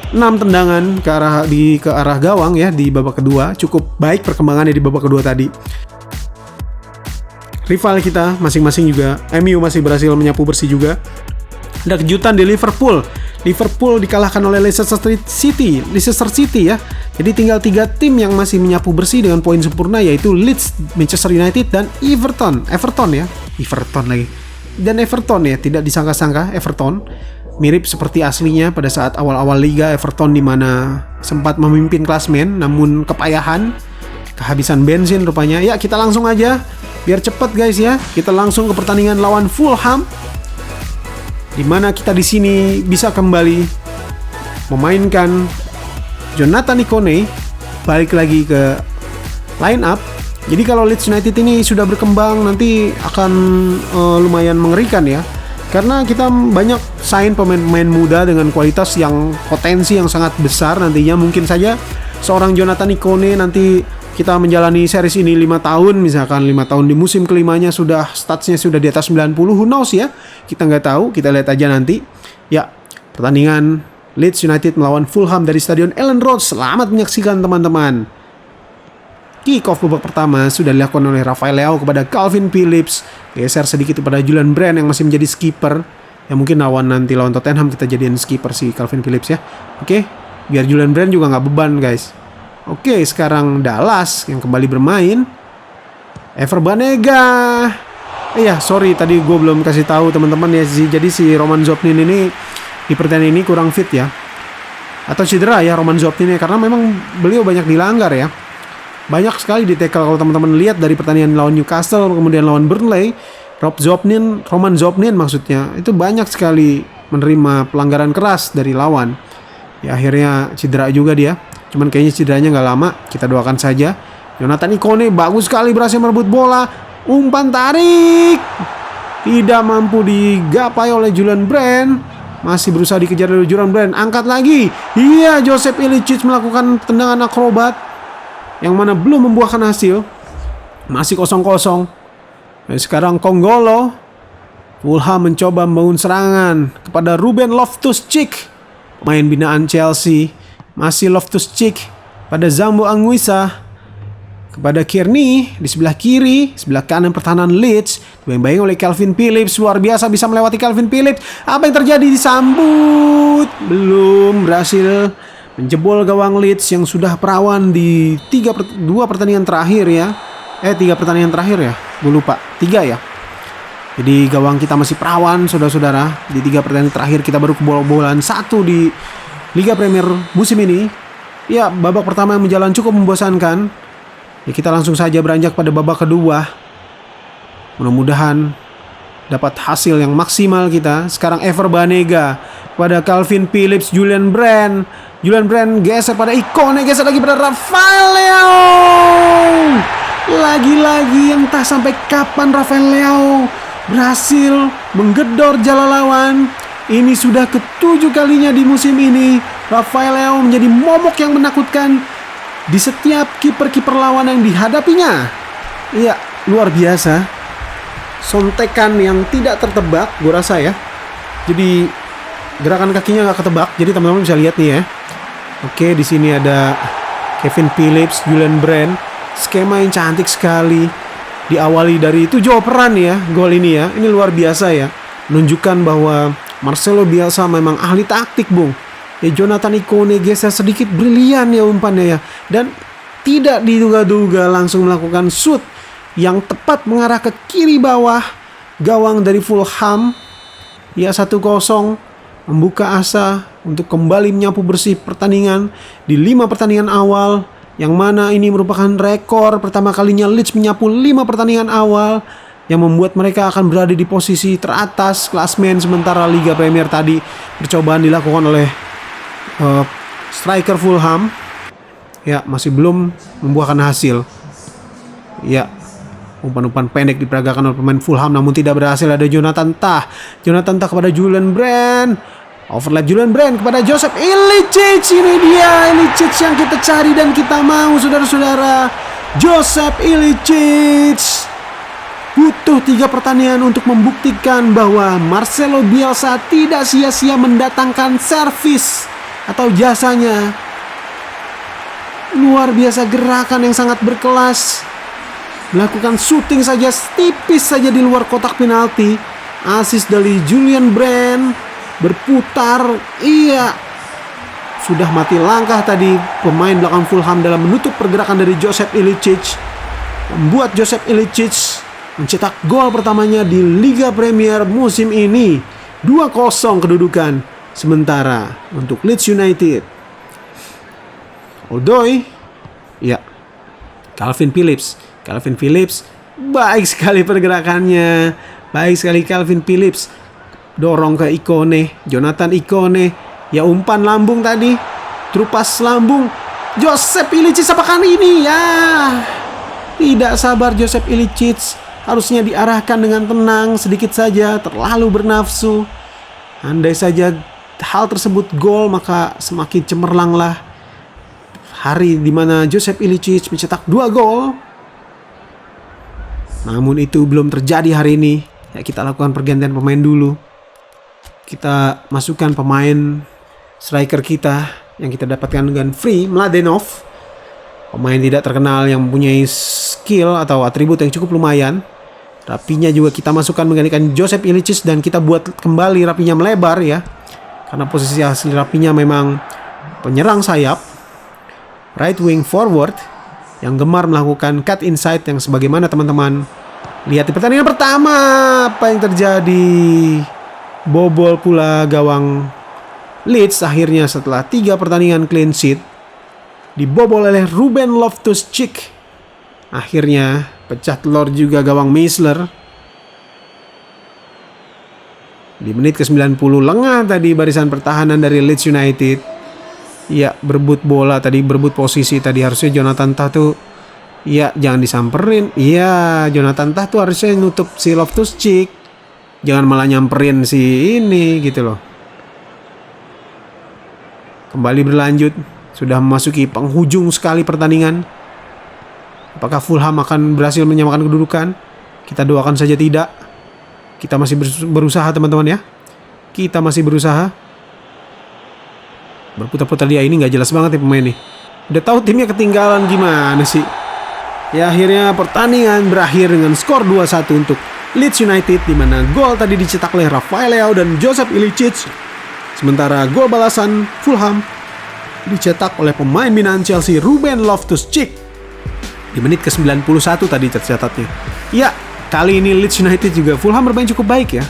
6 tendangan ke arah gawang ya di babak kedua. Cukup baik perkembangannya di babak kedua tadi. Rival kita masing-masing juga, MU masih berhasil menyapu bersih juga. Ada kejutan di Liverpool. Liverpool dikalahkan oleh Leicester City ya. Jadi tinggal 3 tim yang masih menyapu bersih dengan poin sempurna, yaitu Leeds, Manchester United, dan Everton ya. Dan Everton ya, tidak disangka-sangka Everton. Mirip seperti aslinya pada saat awal-awal liga Everton, di mana sempat memimpin klasmen namun kehabisan bensin rupanya. Ya, kita langsung aja biar cepet guys ya. Kita langsung ke pertandingan lawan Fulham, di mana kita di sini bisa kembali memainkan Jonathan Ikone, balik lagi ke line up. Jadi kalau Leeds United ini sudah berkembang nanti akan lumayan mengerikan ya. Karena kita banyak sign pemain-pemain muda dengan kualitas yang potensi yang sangat besar nantinya. Mungkin saja seorang Jonathan Ikone nanti kita menjalani series ini 5 tahun. Misalkan 5 tahun di musim kelimanya statsnya sudah di atas 90. Who knows ya? Kita nggak tahu, kita lihat aja nanti. Ya, pertandingan Leeds United melawan Fulham dari Stadion Elland Road. Selamat menyaksikan teman-teman. Kick-off babak pertama sudah dilakukan oleh Rafael Leao kepada Calvin Phillips. Geser sedikit kepada Julian Brand yang masih menjadi skipper. Ya mungkin nanti lawan Tottenham kita jadiin skipper si Calvin Phillips ya. Oke, biar Julian Brand juga nggak beban guys. Oke, sekarang Dallas yang kembali bermain. Ever Banega. Sorry tadi gue belum kasih tahu teman-teman ya. Jadi si Roman Zobnin ini di pertandingan ini kurang fit ya. Atau cedera ya Roman Zobnin karena memang beliau banyak dilanggar ya. Banyak sekali di tackle kalau teman-teman lihat dari pertandingan lawan Newcastle, kemudian lawan Burnley, Roman Zobnin maksudnya, itu banyak sekali menerima pelanggaran keras dari lawan. Ya akhirnya cedera juga dia. Cuman kayaknya cederanya nggak lama, kita doakan saja. Jonathan Ikone bagus sekali berhasil merebut bola. Umpan tarik. Tidak mampu digapai oleh Julian Brand. Masih berusaha dikejar oleh Julian Brand. Angkat lagi. Iya, Joseph Ilicic melakukan tendangan akrobat yang mana belum membuahkan hasil. Masih 0-0. Dan sekarang Konggolo Fulham mencoba membangun serangan kepada Ruben Loftus-Cheek, pemain binaan Chelsea. Masih Loftus-Cheek pada Zambo Anguissa, kepada Kearney di sebelah kiri, sebelah kanan pertahanan Leeds dibayang oleh Calvin Phillips. Luar biasa bisa melewati Calvin Phillips. Apa yang terjadi? Disambut, belum berhasil menjebol gawang Leeds yang sudah perawan di 2 pertandingan terakhir ya. 3 pertandingan terakhir ya, gue lupa, 3 ya. Jadi gawang kita masih perawan saudara-saudara. Di 3 pertandingan terakhir kita baru kebobolan 1 di Liga Premier musim ini. Ya, babak pertama yang berjalan cukup membosankan. Ya, kita langsung saja beranjak pada babak kedua. Mudah-mudahan dapat hasil yang maksimal kita. Sekarang Ever Banega pada Calvin Phillips, Julian Brand geser pada Ikone, geser lagi pada Rafael Leao. Lagi-lagi entah sampai kapan Rafael Leao berhasil menggedor jala lawan. Ini sudah ke-7 kalinya di musim ini. Rafael Leao menjadi momok yang menakutkan di setiap kiper-kiper lawan yang dihadapinya. Iya, luar biasa. Sontekan yang tidak tertebak, gue rasa ya. Jadi gerakan kakinya nggak ketebak. Jadi teman-teman bisa lihat nih ya. Oke, di sini ada Kevin Phillips, Julian Brand. Skema yang cantik sekali. Diawali dari 7 operan ya, gol ini ya. Ini luar biasa ya. Menunjukkan bahwa Marcelo Bielsa memang ahli taktik, Bung. Ya, Jonathan Ikone geser sedikit, brilian ya umpannya ya. Dan tidak diduga-duga langsung melakukan shoot yang tepat mengarah ke kiri bawah gawang dari Fulham. Ya, 1-0 membuka asa untuk kembali menyapu bersih pertandingan di 5 pertandingan awal. Yang mana ini merupakan rekor pertama kalinya Leeds menyapu 5 pertandingan awal, yang membuat mereka akan berada di posisi teratas klasmen. Sementara Liga Premier tadi percobaan dilakukan oleh striker Fulham, ya masih belum membuahkan hasil. Ya, umpan-umpan pendek diperagakan oleh pemain Fulham namun tidak berhasil. Ada Jonathan Tah kepada Julian Brand. Overlap Julian Brand kepada Joseph Ilicic. Ini dia Ilicic yang kita cari dan kita mau, saudara-saudara. Joseph Ilicic butuh 3 pertandingan untuk membuktikan bahwa Marcelo Bielsa tidak sia-sia mendatangkan servis atau jasanya. Luar biasa, gerakan yang sangat berkelas. Melakukan shooting saja tipis saja di luar kotak penalti. Assist dari Julian Brand. Berputar, iya, sudah mati langkah tadi pemain belakang Fulham dalam menutup pergerakan dari Joseph Ilicic, membuat Joseph Ilicic mencetak gol pertamanya di Liga Premier musim ini. 2-0 kedudukan sementara untuk Leeds United. Odoi, ya, Calvin Phillips baik sekali pergerakannya, baik sekali Calvin Phillips. Dorong ke Ikone, Jonathan Ikone. Ya, umpan lambung tadi, trupas lambung. Joseph Ilicic apakah ini? Ya, tidak sabar Joseph Ilicic. Harusnya diarahkan dengan tenang, sedikit saja, terlalu bernafsu. Andai saja hal tersebut gol, maka semakin cemerlanglah hari di mana Joseph Ilicic mencetak 2 gol. Namun itu belum terjadi hari ini. Ya, kita lakukan pergantian pemain dulu. Kita masukkan pemain striker kita yang kita dapatkan dengan free, Mladenov. Pemain tidak terkenal yang mempunyai skill atau atribut yang cukup lumayan. Rapinya juga kita masukkan menggantikan Joseph Ilicic dan kita buat kembali Rapinya melebar ya. Karena posisi asli Rapinya memang penyerang sayap, right wing forward yang gemar melakukan cut inside yang sebagaimana teman-teman lihat di pertandingan pertama. Apa yang terjadi? Bobol pula gawang Leeds akhirnya setelah 3 pertandingan clean sheet. Dibobol oleh Ruben Loftus-Cheek. Akhirnya pecah telur juga gawang Meisler. Di menit ke-90 lengah tadi barisan pertahanan dari Leeds United. Ya, berebut bola tadi, berebut posisi tadi. Harusnya Jonathan Tah tuh, ya, jangan disamperin. Iya, Jonathan Tah tuh harusnya nutup si Loftus-Cheek. Jangan malah nyamperin si ini gitu loh. Kembali berlanjut. Sudah memasuki penghujung sekali pertandingan. Apakah Fulham akan berhasil menyamakan kedudukan? Kita doakan saja tidak. Kita masih berusaha teman-teman ya. Kita masih berusaha. Berputar-putar dia, ini gak jelas banget ya pemain nih. Udah tahu timnya ketinggalan gimana sih. Ya akhirnya pertandingan berakhir dengan skor 2-1 untuk Leeds United, di mana gol tadi dicetak oleh Rafael Leao dan Joseph Ilicic. Sementara gol balasan Fulham dicetak oleh pemain binaan Chelsea Ruben Loftus-Cheek di menit ke-91 tadi tercatatnya. Ya, kali ini Leeds United juga Fulham bermain cukup baik ya.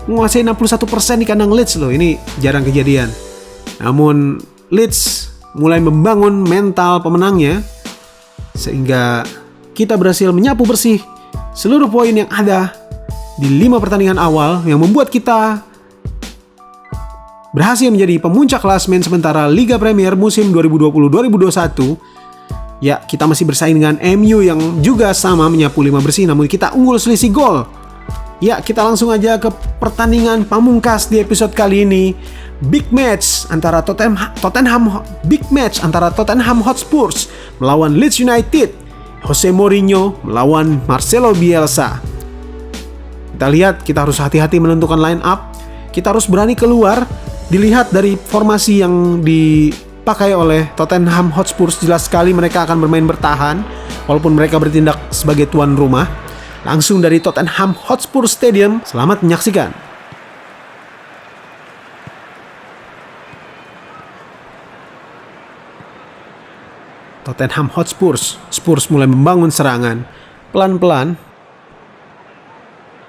Menguasai 61% di kandang Leeds loh, ini jarang kejadian. Namun Leeds mulai membangun mental pemenangnya sehingga kita berhasil menyapu bersih seluruh poin yang ada di 5 pertandingan awal yang membuat kita berhasil menjadi pemuncak klasemen sementara Liga Premier musim 2020-2021. Ya, kita masih bersaing dengan MU yang juga sama menyapu 5 bersih, namun kita unggul selisih gol. Ya, kita langsung aja ke pertandingan pamungkas di episode kali ini. Big match antara Tottenham Hotspur melawan Leeds United. Jose Mourinho melawan Marcelo Bielsa. Kita lihat, kita harus hati-hati menentukan line up. Kita harus berani keluar. Dilihat dari formasi yang dipakai oleh Tottenham Hotspur, jelas sekali mereka akan bermain bertahan walaupun mereka bertindak sebagai tuan rumah. Langsung dari Tottenham Hotspur Stadium, selamat menyaksikan. Tottenham Hotspur, Spurs mulai membangun serangan pelan-pelan,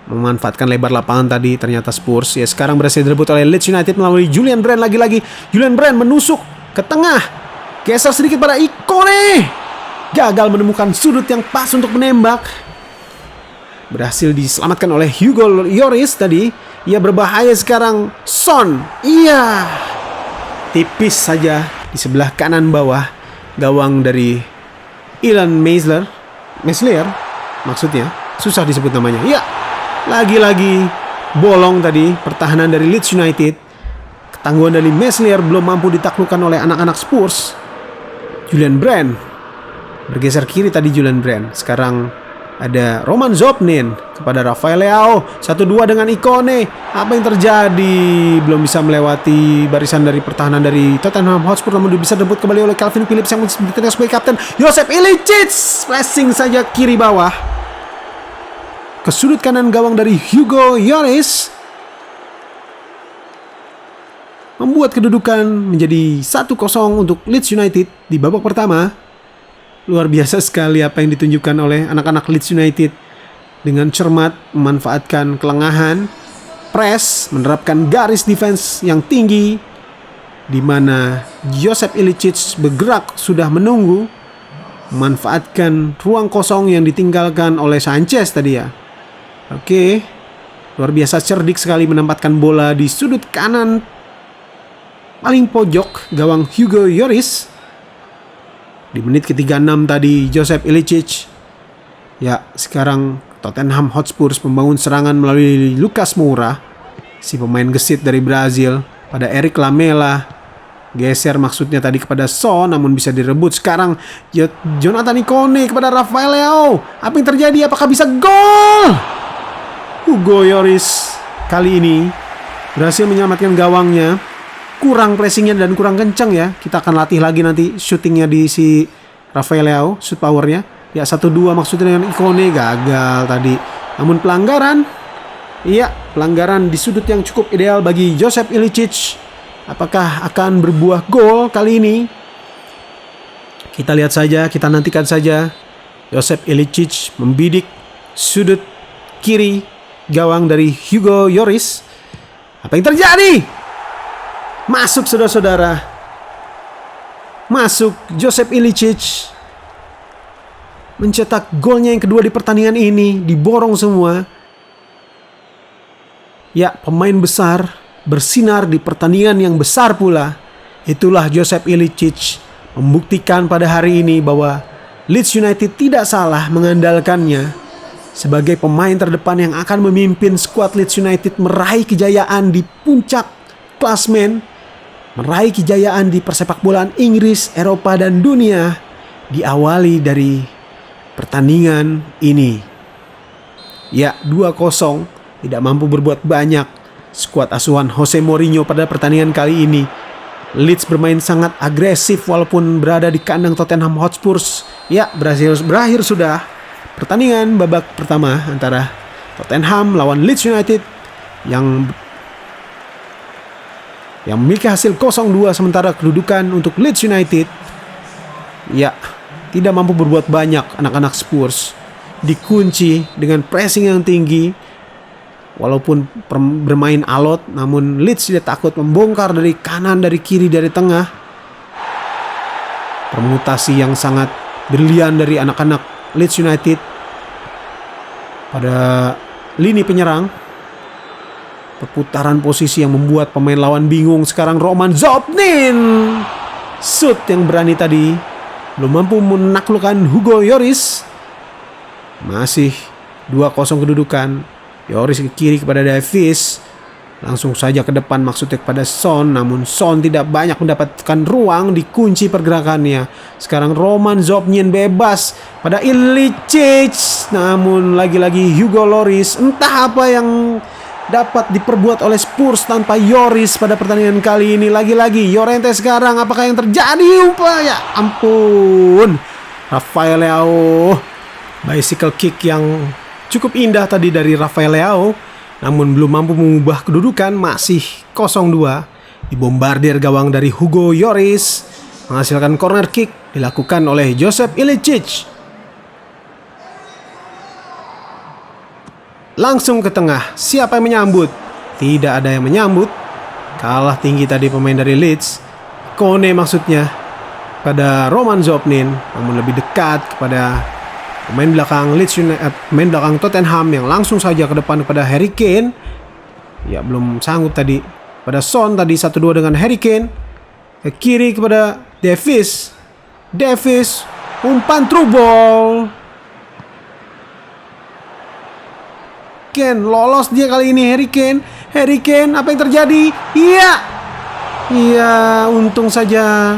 memanfaatkan lebar lapangan tadi. Ternyata Spurs ya sekarang berhasil direbut oleh Leeds United melalui Julian Brand lagi-lagi. Julian Brand menusuk ke tengah, geser sedikit pada Ikone, gagal menemukan sudut yang pas untuk menembak. Berhasil diselamatkan oleh Hugo Lloris tadi. Ia berbahaya sekarang. Son, iya, tipis saja di sebelah kanan bawah gawang dari Ilan Meisler maksudnya, susah disebut namanya. Ya, lagi-lagi bolong tadi pertahanan dari Leeds United. Ketangguhan dari Meisler belum mampu ditaklukkan oleh anak-anak Spurs. Julian Brand bergeser kiri tadi. Julian Brand sekarang ada Roman Zopnin kepada Rafael Leao. 1-2 dengan Ikone. Apa yang terjadi? Belum bisa melewati barisan dari pertahanan dari Tottenham Hotspur, namun bisa direbut kembali oleh Calvin Phillips yang ditindas sebagai kapten. Joseph Ilicic flashing saja kiri bawah ke sudut kanan gawang dari Hugo Lloris, membuat kedudukan menjadi 1-0 untuk Leeds United di babak pertama. Luar biasa sekali apa yang ditunjukkan oleh anak-anak Leeds United. Dengan cermat memanfaatkan kelengahan, press, menerapkan garis defense yang tinggi, di mana Joseph Ilicic bergerak sudah menunggu, memanfaatkan ruang kosong yang ditinggalkan oleh Sanchez tadi ya. Oke, luar biasa cerdik sekali menempatkan bola di sudut kanan paling pojok gawang Hugo Lloris. Di menit ke-36 tadi Joseph Ilicic. Ya, sekarang Tottenham Hotspur membangun serangan melalui Lucas Moura, si pemain gesit dari Brazil, pada Eric Lamela. Geser maksudnya tadi kepada Son, namun bisa direbut. Sekarang Jonathan Ikone kepada Rafael Leao. Apa yang terjadi? Apakah bisa gol? Hugo Lloris kali ini berhasil menyelamatkan gawangnya. Kurang pressingnya dan kurang kencang ya. Kita akan latih lagi nanti shootingnya di si Rafael Leao, shoot powernya. Ya 1-2 maksudnya dengan Ikone, gagal tadi. Namun pelanggaran. Iya, pelanggaran di sudut yang cukup ideal bagi Joseph Ilicic. Apakah akan berbuah gol kali ini? Kita lihat saja, kita nantikan saja. Joseph Ilicic membidik sudut kiri gawang dari Hugo Lloris. Apa yang terjadi? Masuk saudara-saudara. Masuk Joseph Ilicic. Mencetak golnya yang kedua di pertandingan ini. Diborong semua. Ya, pemain besar bersinar di pertandingan yang besar pula. Itulah Joseph Ilicic. Membuktikan pada hari ini bahwa Leeds United tidak salah mengandalkannya sebagai pemain terdepan yang akan memimpin skuad Leeds United meraih kejayaan di puncak klasmen, meraih kejayaan di persepak bolaan Inggris, Eropa, dan dunia, diawali dari pertandingan ini. Ya, 2-0 tidak mampu berbuat banyak. Skuad asuhan Jose Mourinho pada pertandingan kali ini. Leeds bermain sangat agresif walaupun berada di kandang Tottenham Hotspur. Ya, berakhir sudah pertandingan babak pertama antara Tottenham lawan Leeds United yang memiliki hasil 0-2, sementara kedudukan untuk Leeds United ya tidak mampu berbuat banyak. Anak-anak Spurs dikunci dengan pressing yang tinggi. Walaupun bermain alot, namun Leeds tidak takut membongkar dari kanan, dari kiri, dari tengah. Permutasi yang sangat brilian dari anak-anak Leeds United pada lini penyerang. Perputaran posisi yang membuat pemain lawan bingung. Sekarang Roman Zopnin, shoot yang berani tadi belum mampu menaklukkan Hugo Lloris. Masih 2-0 kedudukan. Lloris ke kiri kepada Davies, langsung saja ke depan maksudnya kepada Son, namun Son tidak banyak mendapatkan ruang, dikunci pergerakannya. Sekarang Roman Zopnin bebas pada Ilicic, namun lagi-lagi Hugo Lloris. Entah apa yang dapat diperbuat oleh Spurs tanpa Lloris pada pertandingan kali ini. Lagi-lagi Llorente sekarang, apakah yang terjadi? Ya ampun, Rafael Leao, bicycle kick yang cukup indah tadi dari Rafael Leao, namun belum mampu mengubah kedudukan. Masih 0-2. Dibombardir gawang dari Hugo Lloris, menghasilkan corner kick dilakukan oleh Joseph Ilicic. Langsung ke tengah, siapa yang menyambut? Tidak ada yang menyambut. Kalah tinggi tadi pemain dari Leeds, Kone maksudnya, pada Roman Zopnin, namun lebih dekat kepada pemain belakang Leeds United, pemain belakang Tottenham yang langsung saja ke depan kepada Harry Kane. Ya belum sanggup tadi pada Son, tadi 1-2 dengan Harry Kane. Ke kiri kepada Davies. Davies umpan through ball. Kane lolos dia kali ini. Harry Kane. Harry Kane, apa yang terjadi? Iya, untung saja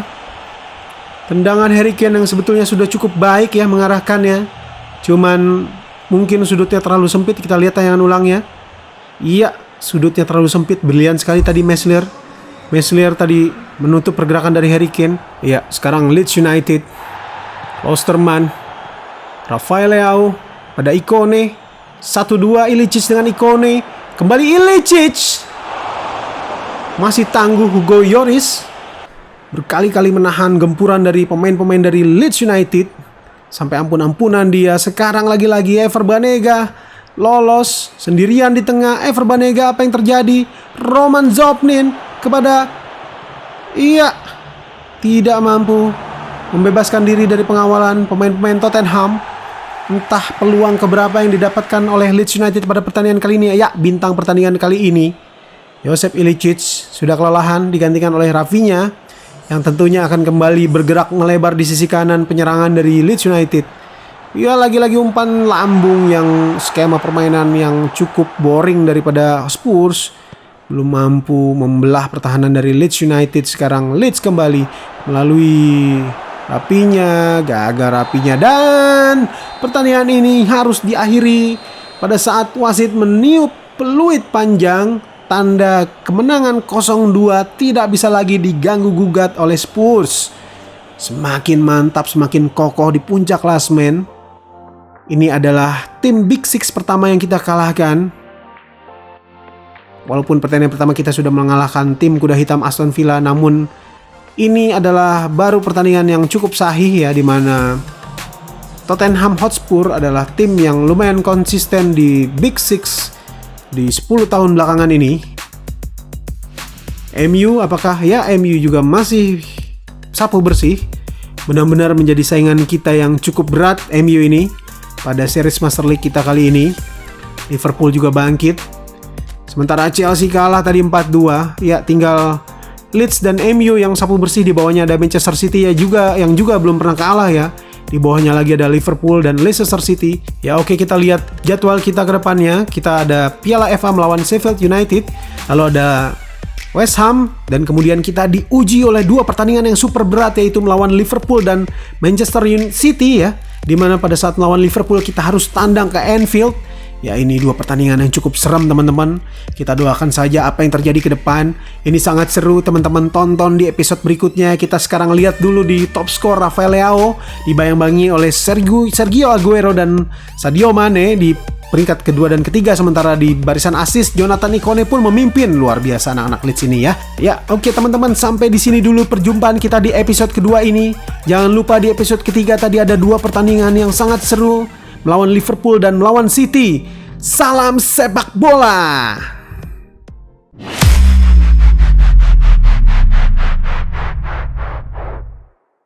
tendangan Harry Kane yang sebetulnya sudah cukup baik ya mengarahkannya. Cuman mungkin sudutnya terlalu sempit. Kita lihat tayangan ulangnya. Iya, sudutnya terlalu sempit. Brilian sekali tadi Meslier tadi menutup pergerakan dari Harry Kane. Iya, sekarang Leeds United, Osterman, Rafael Leao pada Ikone. 1-2 Ilicic dengan Ikone. Kembali Ilicic. Masih tangguh Hugo Lloris. Berkali-kali menahan gempuran dari pemain-pemain dari Leeds United. Sampai ampun-ampunan dia. Sekarang lagi-lagi Ever Banega lolos sendirian di tengah. Ever Banega, apa yang terjadi? Roman Zopnin kepada tidak mampu membebaskan diri dari pengawalan pemain-pemain Tottenham. Entah peluang keberapa yang didapatkan oleh Leeds United pada pertandingan kali ini. Ya, bintang pertandingan kali ini Joseph Ilicic sudah kelelahan, digantikan oleh Rafinha yang tentunya akan kembali bergerak melebar di sisi kanan penyerangan dari Leeds United. Ya, lagi-lagi umpan lambung yang skema permainan yang cukup boring daripada Spurs. Belum mampu membelah pertahanan dari Leeds United. Sekarang Leeds kembali melalui Rafinha, gagal Rafinha, dan pertandingan ini harus diakhiri pada saat wasit meniup peluit panjang. Tanda kemenangan 0-2 tidak bisa lagi diganggu gugat oleh Spurs. Semakin mantap, semakin kokoh di puncak klasemen. Ini adalah tim Big Six pertama yang kita kalahkan. Walaupun pertandingan pertama kita sudah mengalahkan tim kuda hitam Aston Villa, namun ini adalah baru pertandingan yang cukup sahih ya, di mana Tottenham Hotspur adalah tim yang lumayan konsisten di Big Six di 10 tahun belakangan ini. MU, apakah ya MU juga masih sapu bersih, benar-benar menjadi saingan kita yang cukup berat MU ini pada series Master League kita kali ini. Liverpool juga bangkit, sementara Chelsea kalah tadi 4-2. Ya, tinggal Leeds dan MU yang sapu bersih. Di bawahnya ada Manchester City ya juga, yang juga belum pernah kalah ya. Di bawahnya lagi ada Liverpool dan Leicester City. Ya oke, kita lihat jadwal kita ke depannya. Kita ada Piala FA melawan Sheffield United. Lalu ada West Ham. Dan kemudian kita diuji oleh dua pertandingan yang super berat, yaitu melawan Liverpool dan Manchester City ya. Dimana pada saat melawan Liverpool kita harus tandang ke Anfield. Ya, ini dua pertandingan yang cukup seram teman-teman. Kita doakan saja apa yang terjadi ke depan. Ini sangat seru teman-teman, tonton di episode berikutnya. Kita sekarang lihat dulu di top skor Rafael Leao dibayang-bayangi oleh Sergio Aguero dan Sadio Mane di peringkat kedua dan ketiga. Sementara di barisan assist Jonathan Ikone pun memimpin. Luar biasa anak-anak Leeds ini ya. Ya, oke teman-teman, sampai di sini dulu perjumpaan kita di episode kedua ini. Jangan lupa di episode ketiga tadi ada dua pertandingan yang sangat seru, melawan Liverpool dan melawan City. Salam sepak bola.